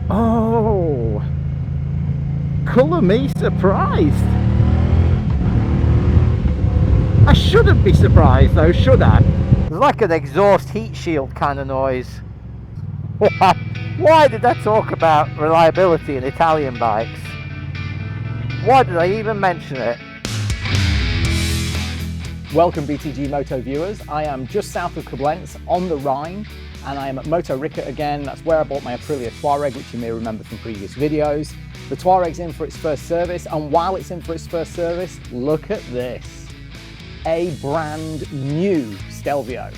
Oh, colour me surprised. I shouldn't be surprised though, should I? It's like an exhaust heat shield kind of noise. Why did I talk about reliability in Italian bikes? Why did I even mention it? Welcome BTG Moto viewers. I am just south of Koblenz on the Rhine, and I am at Moto Rickert again. That's where I bought my Aprilia Touareg, which you may remember from previous videos. The Touareg's in for its first service, and while it's in for its first service, look at this. A brand new Stelvio.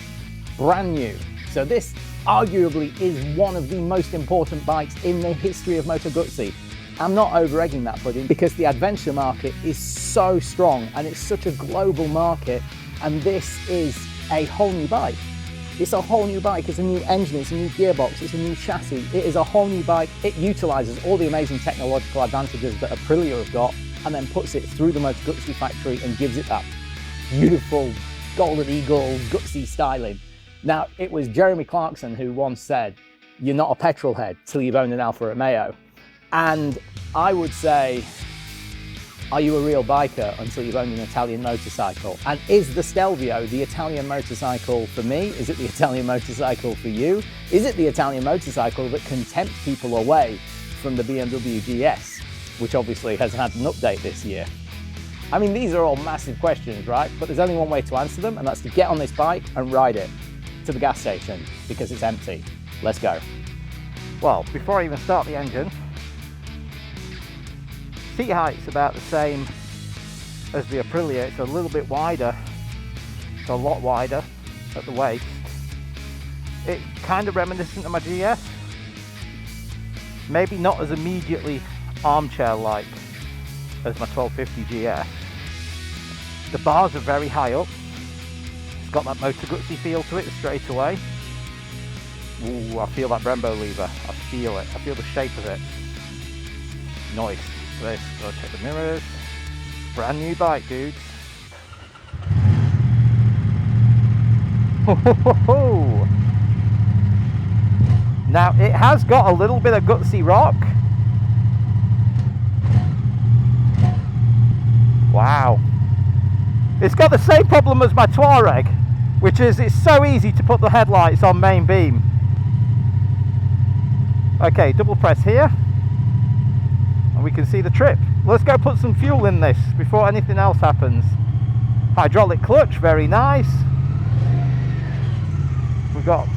Brand new. So this arguably is one of the most important bikes in the history of Moto Guzzi. I'm not over-egging that pudding because the adventure market is so strong and it's such a global market, and this is a whole new bike. It's a whole new bike, it's a new engine, it's a new gearbox, it's a new chassis, it is a whole new bike. It utilises all the amazing technological advantages that Aprilia have got and then puts it through the Moto Guzzi factory and gives it that beautiful golden eagle Guzzi styling. Now, it was Jeremy Clarkson who once said, "You're not a petrol head till you've owned an Alfa Romeo." And I would say, are you a real biker until you've owned an Italian motorcycle? And is the Stelvio the Italian motorcycle for me? Is it the Italian motorcycle for you? Is it the Italian motorcycle that can tempt people away from the BMW GS, which obviously has had an update this year? I mean, these are all massive questions, right? But there's only one way to answer them, and that's to get on this bike and ride it to the gas station because it's empty. Let's go. Well, before I even start the engine, seat height's about the same as the Aprilia. It's a little bit wider. It's a lot wider at the waist. It's kind of reminiscent of my GS. Maybe not as immediately armchair-like as my 1250 GS. The bars are very high up. It's got that Moto Guzzi feel to it straight away. Ooh, I feel that Brembo lever. I feel it. I feel the shape of it. Nice. Let's go check the mirrors. Brand new bike, dudes. Now it has got a little bit of Guzzi rock. Wow. It's got the same problem as my Touareg, which is it's so easy to put the headlights on main beam. Okay, double press here. And we can see the trip. Let's go put some fuel in this before anything else happens. Hydraulic clutch, very nice. We've got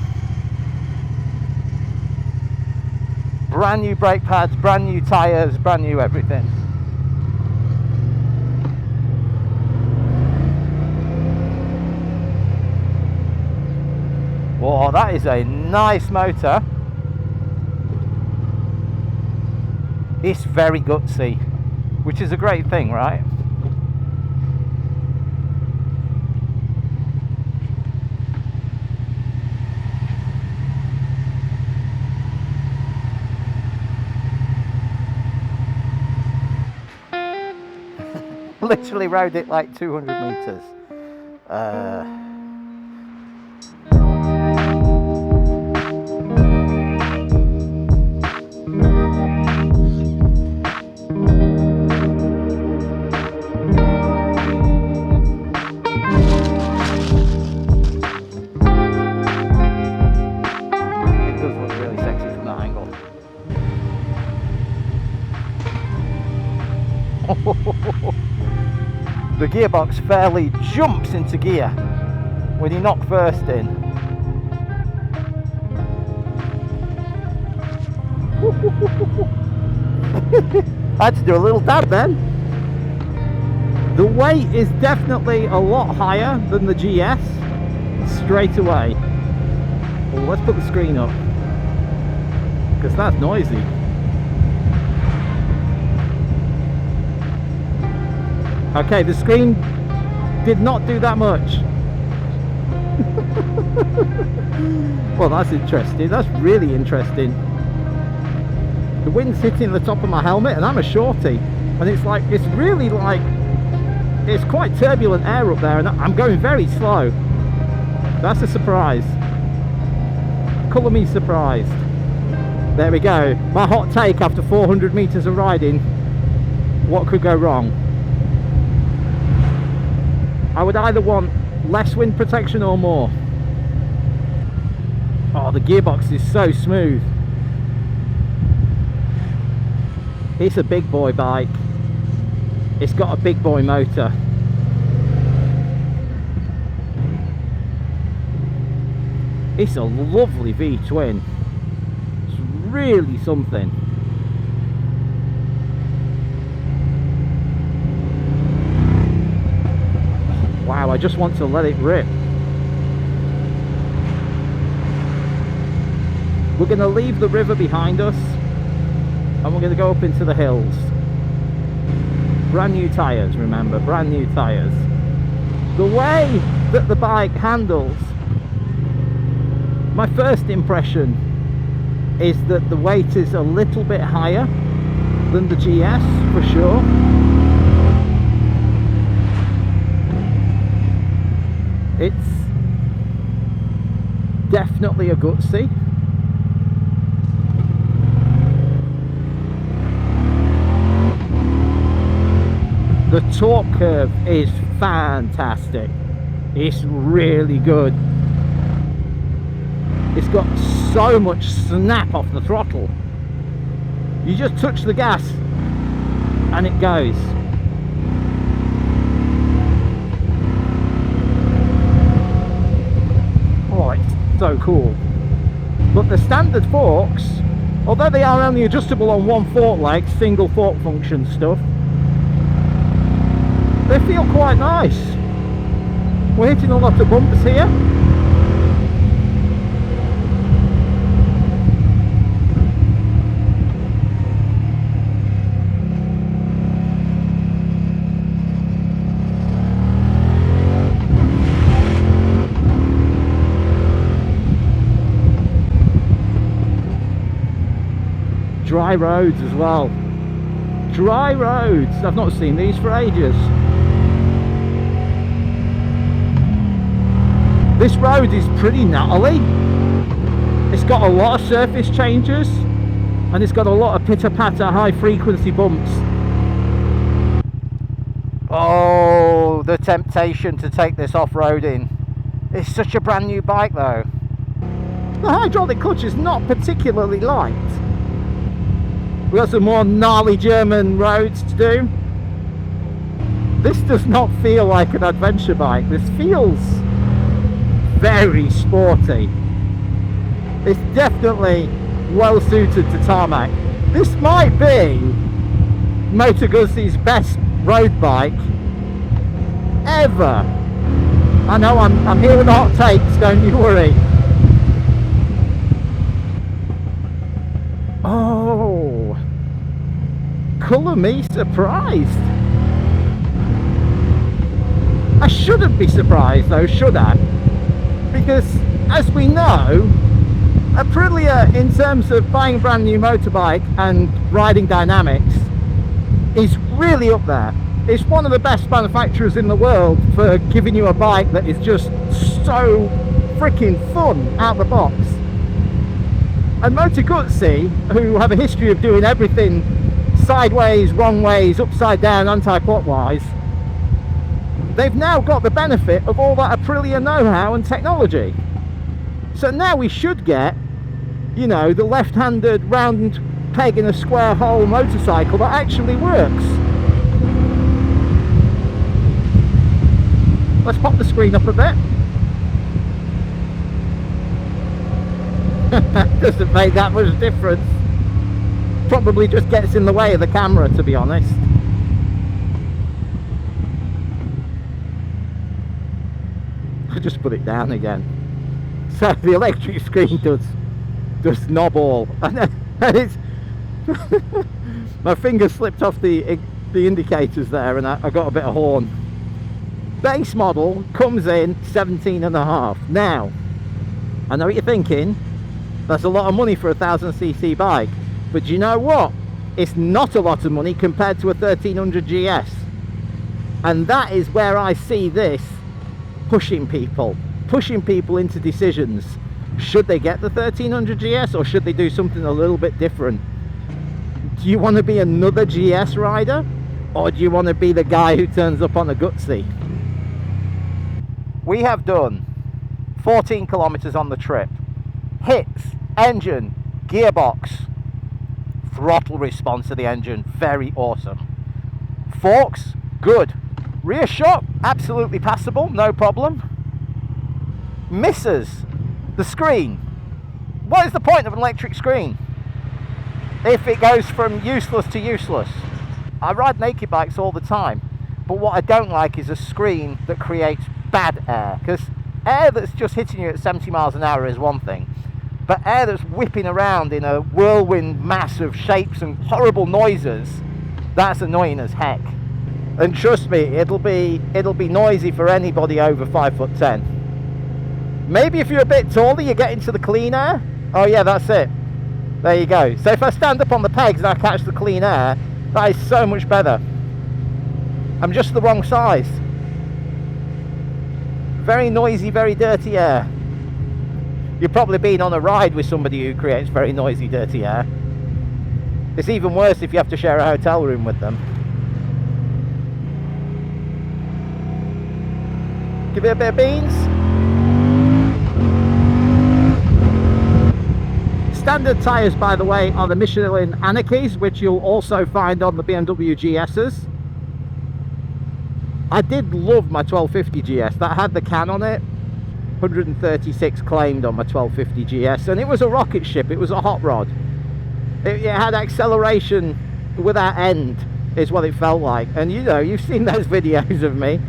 brand new brake pads, brand new tyres, brand new everything. Whoa, that is a nice motor. It's very gutsy, which is a great thing, right? Literally rode it like 200 meters. The gearbox fairly jumps into gear when you knock first in. I had to do a little dab then. The weight is definitely a lot higher than the GS straight away. Well, let's put the screen up because that's noisy. Okay, the screen did not do that much. Well, that's interesting. That's really interesting. The wind's hitting the top of my helmet and I'm a shorty. And it's like, it's really like, it's quite turbulent air up there and I'm going very slow. That's a surprise. Colour me surprised. There we go. My hot take after 400 meters of riding. What could go wrong? I would either want less wind protection or more. Oh, the gearbox is so smooth. It's a big boy bike. It's got a big boy motor. It's a lovely V-twin. It's really something. Wow, I just want to let it rip. We're going to leave the river behind us and we're going to go up into the hills. Brand new tyres, remember, brand new tyres. The way that the bike handles, my first impression is that the weight is a little bit higher than the GS for sure. It's definitely a Guzzi. The torque curve is fantastic. It's really good. It's got so much snap off the throttle. You just touch the gas and it goes. Oh, it's so cool. But the standard forks, although they are only adjustable on one fork leg, single fork function stuff, they feel quite nice. We're hitting a lot of bumps here. Dry roads as well. Dry roads. I've not seen these for ages. This road is pretty gnarly. It's got a lot of surface changes and it's got a lot of pitter-patter high frequency bumps. Oh, the temptation to take this off-roading. It's such a brand new bike though. The hydraulic clutch is not particularly light. We've got some more gnarly German roads to do. This does not feel like an adventure bike. This feels very sporty. It's definitely well suited to tarmac. This might be Moto Guzzi's best road bike ever. I know I'm here with the hot takes, don't you worry. Oh, colour me surprised. I shouldn't be surprised though, should I? Because as we know, Aprilia, in terms of buying a brand new motorbike and riding dynamics, is really up there. It's one of the best manufacturers in the world for giving you a bike that is just so freaking fun out the box. And Moto Guzzi, who have a history of doing everything sideways, wrong ways, upside down, anti-clockwise, they've now got the benefit of all that Aprilia know-how and technology. So now we should get, you know, the left-handed round peg in a square hole motorcycle that actually works. Let's pop the screen up a bit. Doesn't make that much difference. Probably just gets in the way of the camera, to be honest. I just put it down again. So the electric screen does knob all, and it's my finger slipped off the indicators there, and I got a bit of horn. Base model comes in 17.5. Now, I know what you're thinking. That's a lot of money for a 1000cc bike, but you know what? It's not a lot of money compared to a 1300 GS, and that is where I see this pushing people into decisions. Should they get the 1300 GS, or should they do something a little bit different? Do you want to be another GS rider, or do you want to be the guy who turns up on a Guzzi? We have done 14 kilometers on the trip. Hits, engine, gearbox, throttle response to the engine, very awesome. Forks, good. Rear shock, absolutely passable, no problem. Misses, the screen. What is the point of an electric screen if it goes from useless to useless? I ride naked bikes all the time, but what I don't like is a screen that creates bad air, because air that's just hitting you at 70 miles an hour is one thing, but air that's whipping around in a whirlwind mass of shapes and horrible noises, that's annoying as heck. And trust me, it'll be noisy for anybody over 5'10". Maybe if you're a bit taller, you get into the clean air. Oh yeah, that's it. There you go. So if I stand up on the pegs and I catch the clean air, that is so much better. I'm just the wrong size. Very noisy, very dirty air. You've probably been on a ride with somebody who creates very noisy, dirty air. It's even worse if you have to share a hotel room with them. Give it a bit of beans. Standard tyres, by the way, are the Michelin Anarchies, which you'll also find on the BMW GS's. I did love my 1250 GS. That had the can on it. 136 claimed on my 1250 GS, and it was a rocket ship. It was a hot rod. It had acceleration without end, is what it felt like. And you know, you've seen those videos of me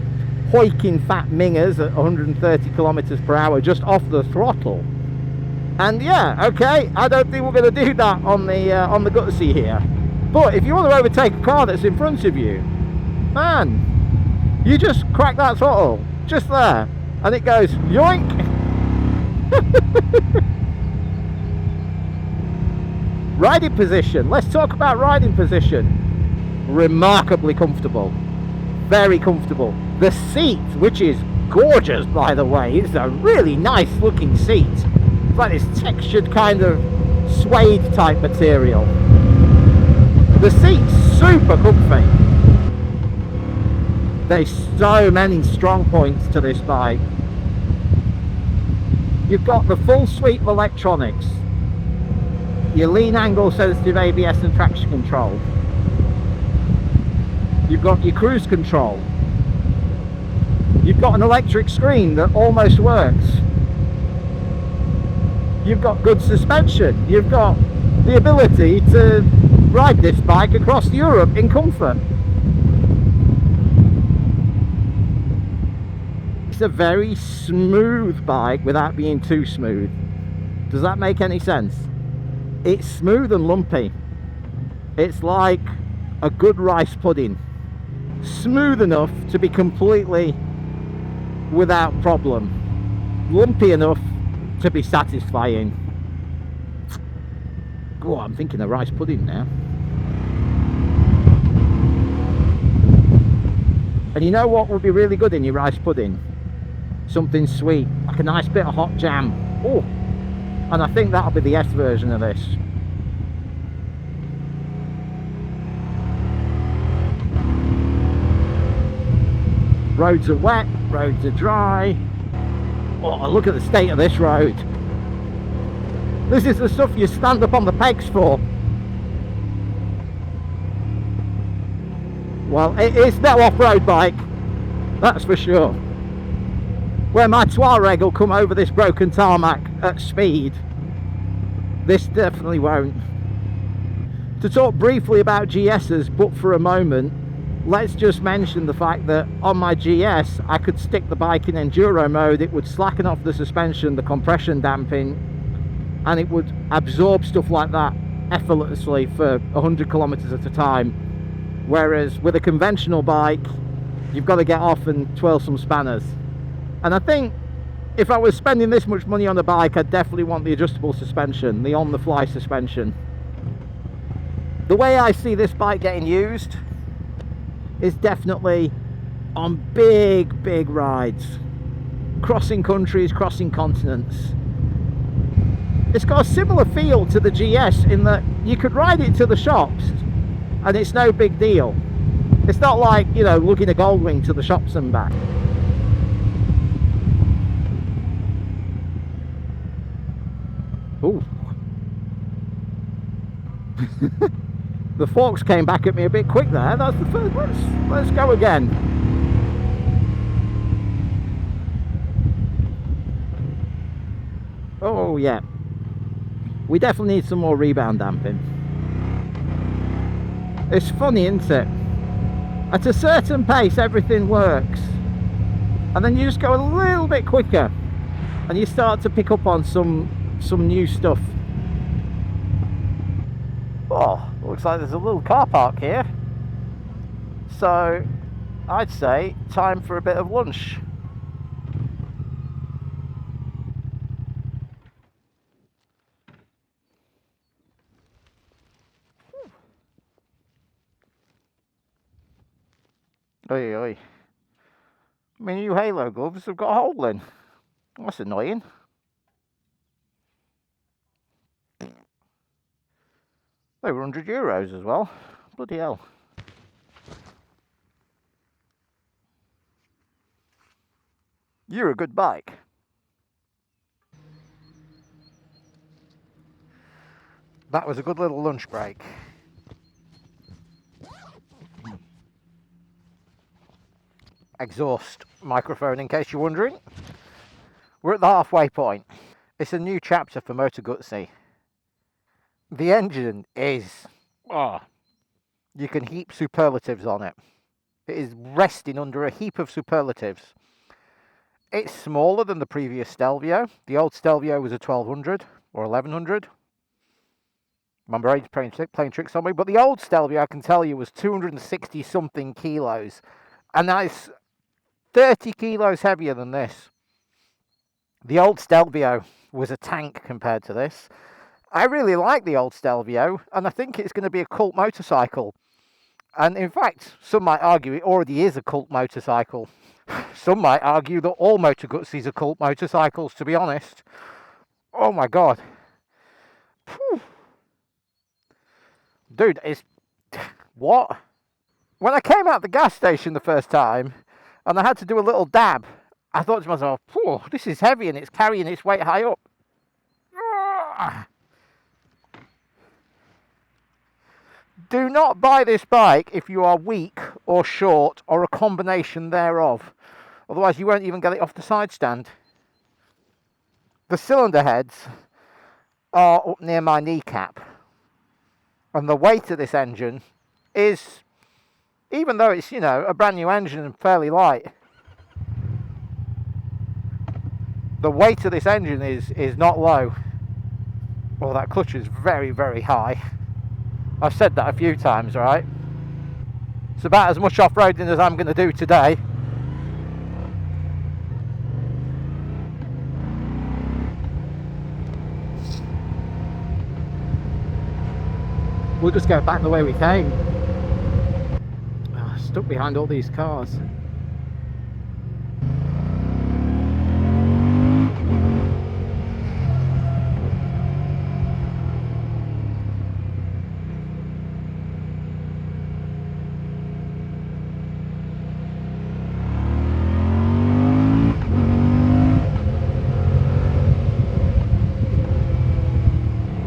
hoiking fat mingers at 130 kilometers per hour just off the throttle. And yeah, okay, I don't think we're going to do that on the Guzzi here. But if you want to overtake a car that's in front of you, man, you just crack that throttle just there, and it goes yoink. Riding position. Let's talk about riding position. Remarkably comfortable. Very comfortable. The seat, which is gorgeous, by the way, is a really nice looking seat. It's like this textured kind of suede type material. The seat's super comfy. There's so many strong points to this bike. You've got the full suite of electronics. Your lean angle sensitive ABS and traction control. You've got your cruise control. You've got an electric screen that almost works. You've got good suspension. You've got the ability to ride this bike across Europe in comfort. It's a very smooth bike without being too smooth. Does that make any sense? It's smooth and lumpy. It's like a good rice pudding. Smooth enough to be completely without problem. Lumpy enough to be satisfying. Oh, I'm thinking of rice pudding now. And you know what would be really good in your rice pudding? Something sweet, like a nice bit of hot jam. Oh, and I think that'll be the S version of this. Roads are wet, roads are dry. Oh, look at the state of this road. This is the stuff you stand up on the pegs for. Well, it's no off-road bike, that's for sure. Where my Touareg will come over this broken tarmac at speed, this definitely won't. To talk briefly about GS's, but for a moment, let's just mention the fact that on my GS I could stick the bike in enduro mode. It would slacken off the suspension, the compression damping, and it would absorb stuff like that effortlessly for 100 kilometers at a time. Whereas with a conventional bike, you've got to get off and twirl some spanners. And I think if I was spending this much money on a bike, I'd definitely want the adjustable suspension, the on-the-fly suspension. The way I see this bike getting used is definitely on big rides, crossing countries, crossing continents. It's got a similar feel to the GS in that you could ride it to the shops and it's no big deal. It's not like, you know, lugging a Goldwing to the shops and back. Ooh. The forks came back at me a bit quick there. That's the first. Let's go again. Oh yeah. We definitely need some more rebound damping. It's funny, isn't it? At a certain pace everything works, and then you just go a little bit quicker and you start to pick up on some new stuff. Oh, looks like there's a little car park here, so I'd say time for a bit of lunch. Oi, oi. My new Halo gloves have got a hole in. That's annoying. They were €100 as well. Bloody hell. You're a good bike. That was a good little lunch break. Exhaust microphone in case you're wondering. We're at the halfway point. It's a new chapter for Moto Guzzi. The engine is, you can heap superlatives on it. It is resting under a heap of superlatives. It's smaller than the previous Stelvio. The old Stelvio was a 1200 or 1100. My brain's playing tricks on me, but the old Stelvio, I can tell you, was 260 something kilos, and that is 30 kilos heavier than this. The old Stelvio was a tank compared to this. I really like the old Stelvio, and I think it's going to be a cult motorcycle. And in fact, some might argue it already is a cult motorcycle. Some might argue that all Moto Guzzis are cult motorcycles, to be honest. Oh my god. Whew. Dude, it's... What? When I came out the gas station the first time, and I had to do a little dab, I thought to myself, this is heavy and it's carrying its weight high up. Do not buy this bike if you are weak or short or a combination thereof. Otherwise you won't even get it off the side stand. The cylinder heads are up near my kneecap. And the weight of this engine is, even though it's, you know, a brand new engine and fairly light, the weight of this engine is not low. Well, that clutch is very, very high. I've said that a few times, right? It's about as much off-roading as I'm going to do today. We'll just go back the way we came. Stuck behind all these cars.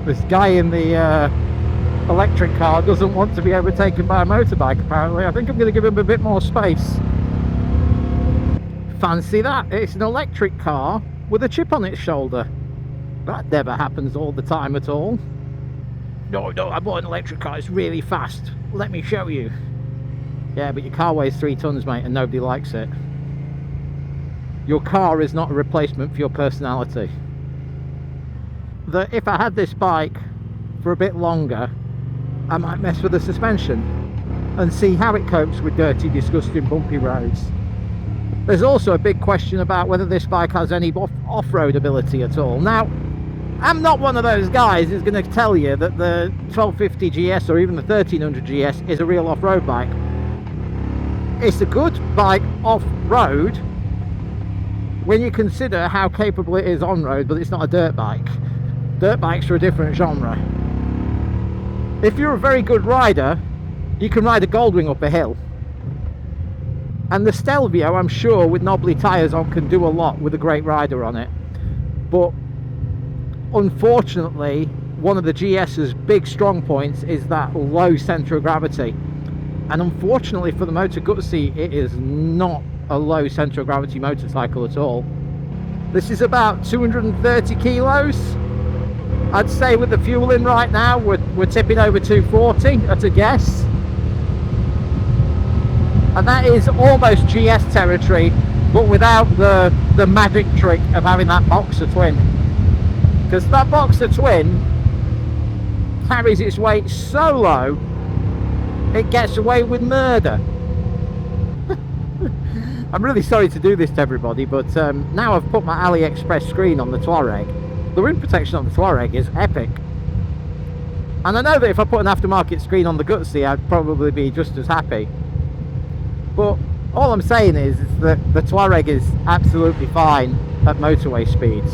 This guy in the electric car doesn't want to be overtaken by a motorbike, apparently. I think I'm going to give him a bit more space. Fancy that. It's an electric car with a chip on its shoulder. That never happens all the time at all. No, I bought an electric car. It's really fast. Let me show you. Yeah, but your car weighs 3 tons, mate, and nobody likes it. Your car is not a replacement for your personality. That if I had this bike for a bit longer, I might mess with the suspension and see how it copes with dirty, disgusting, bumpy roads. There's also a big question about whether this bike has any off-road ability at all. Now, I'm not one of those guys who's going to tell you that the 1250 GS or even the 1300 GS is a real off-road bike. It's a good bike off-road when you consider how capable it is on-road, but it's not a dirt bike. dirt bikes are a different genre. If you're a very good rider, you can ride a Goldwing up a hill. And the Stelvio, I'm sure, with knobbly tyres on, can do a lot with a great rider on it. But unfortunately, one of the GS's big strong points is that low centre of gravity. And unfortunately for the Moto Guzzi, it is not a low centre of gravity motorcycle at all. This is about 230 kilos. I'd say with the fuel in right now, we're tipping over 240 at a guess. And that is almost GS territory, but without the magic trick of having that boxer twin. Because that boxer twin carries its weight so low, it gets away with murder. I'm really sorry to do this to everybody, but now I've put my AliExpress screen on the Touareg. The wind protection on the Touareg is epic. And I know that if I put an aftermarket screen on the Guzzi, I'd probably be just as happy. But all I'm saying is that the Touareg is absolutely fine at motorway speeds.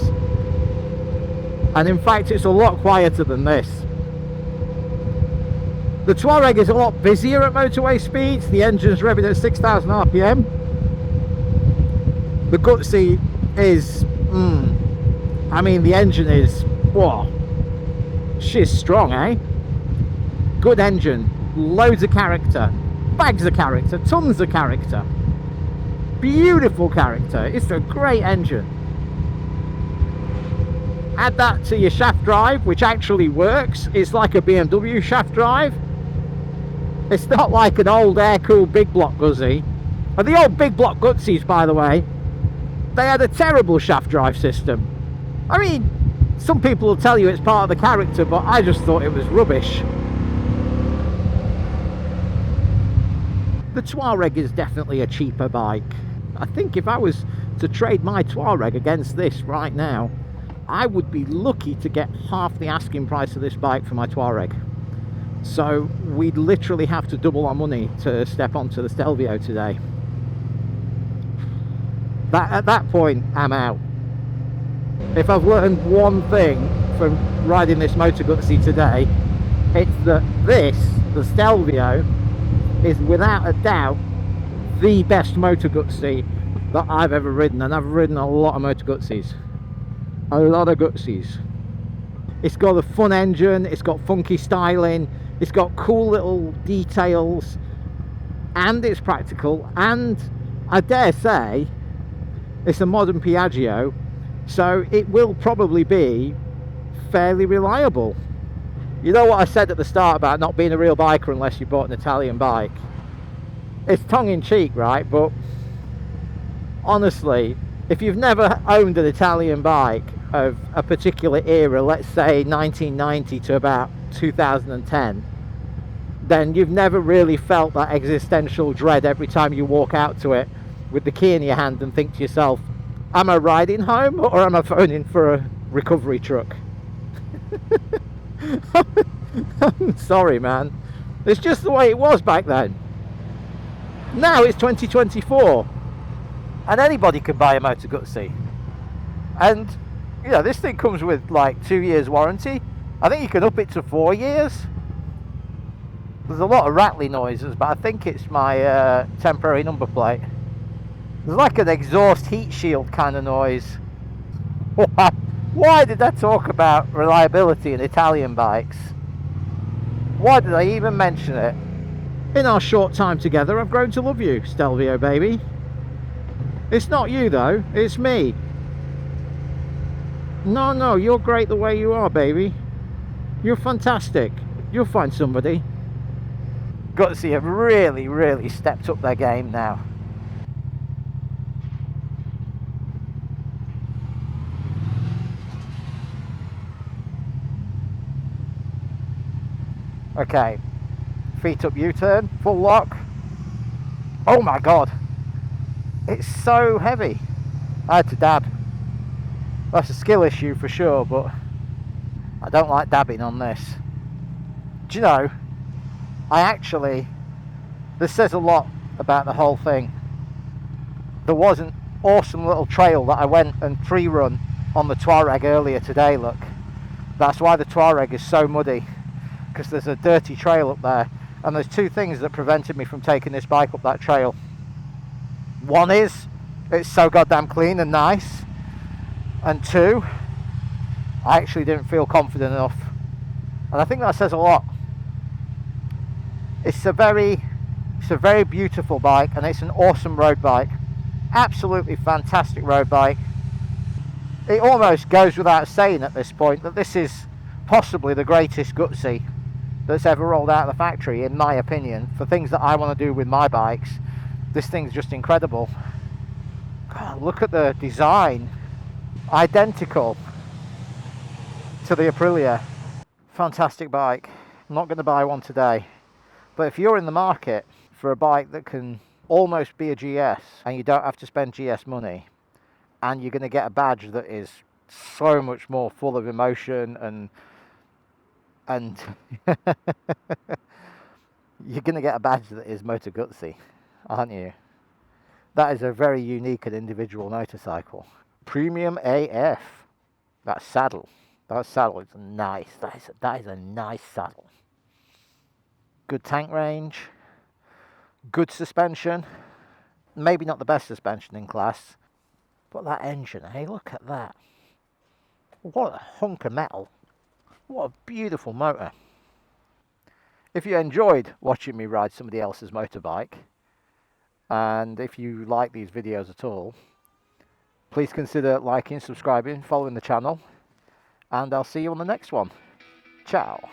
And in fact, it's a lot quieter than this. The Touareg is a lot busier at motorway speeds. The engine's revving at 6,000 RPM. The Guzzi is, I mean, the engine is, whoa, she's strong, eh? Good engine, loads of character, bags of character, tons of character, beautiful character. It's a great engine. Add that to your shaft drive, which actually works. It's like a BMW shaft drive. It's not like an old air-cooled big block Guzzi. And the old big block Guzzis, by the way, they had a terrible shaft drive system. I mean, some people will tell you it's part of the character, but I just thought it was rubbish. The Touareg is definitely a cheaper bike. I think if I was to trade my Touareg against this right now, I would be lucky to get half the asking price of this bike for my Touareg. So we'd literally have to double our money to step onto the Stelvio today. At that point, I'm out. If I've learned one thing from riding this Moto Guzzi today, it's that this, the Stelvio, is without a doubt the best Moto Guzzi that I've ever ridden. And I've ridden a lot of Moto Guzzis. A lot of Guzzis. It's got a fun engine, it's got funky styling, it's got cool little details, and it's practical, and I dare say it's a modern Piaggio, so it will probably be fairly reliable. You know what I said at the start about not being a real biker unless you bought an Italian bike? It's tongue-in-cheek, right? But honestly, if you've never owned an Italian bike of a particular era, let's say 1990 to about 2010, then you've never really felt that existential dread every time you walk out to it with the key in your hand and think to yourself, am I riding home or am I phoning for a recovery truck? I'm sorry, man. It's just the way it was back then. Now it's 2024 and anybody can buy a Moto Guzzi. And you know, this thing comes with like 2 years warranty. I think you can up it to 4 years. There's a lot of rattly noises, but I think it's my temporary number plate. There's like an exhaust heat shield kind of noise. Why did I talk about reliability in Italian bikes? Why did I even mention it? In our short time together, I've grown to love you, Stelvio baby. It's not you though, it's me. No, you're great the way you are, baby. You're fantastic. You'll find somebody. Guzzi have really stepped up their game now. Okay, feet up U-turn, full lock. Oh my god, it's so heavy. I had to dab. That's a skill issue for sure, but I don't like dabbing on this. Do you know, this says a lot about the whole thing. There was an awesome little trail that I went and pre-run on the Touareg earlier today, look. That's why the Touareg is so muddy, because there's a dirty trail up there. And there's two things that prevented me from taking this bike up that trail. One is, it's so goddamn clean and nice. And two, I actually didn't feel confident enough. And I think that says a lot. It's a very beautiful bike, and it's an awesome road bike. Absolutely fantastic road bike. It almost goes without saying at this point that this is possibly the greatest Guzzi that's ever rolled out of the factory, in my opinion. For things that I want to do with my bikes, this thing's just incredible. God, look at the design. Identical to the Aprilia. Fantastic bike. I'm not going to buy one today, but if you're in the market for a bike that can almost be a GS and you don't have to spend GS money, and you're going to get a badge that is so much more full of emotion and you're going to get a badge that is Moto Guzzi, aren't you? That is a very unique and individual motorcycle. Premium AF. That saddle is nice. That is a nice saddle. Good tank range, good suspension. Maybe not the best suspension in class, but that engine, hey, look at that. What a hunk of metal. What a beautiful motor. If you enjoyed watching me ride somebody else's motorbike, and if you like these videos at all, please consider liking, subscribing, following the channel, and I'll see you on the next one. Ciao.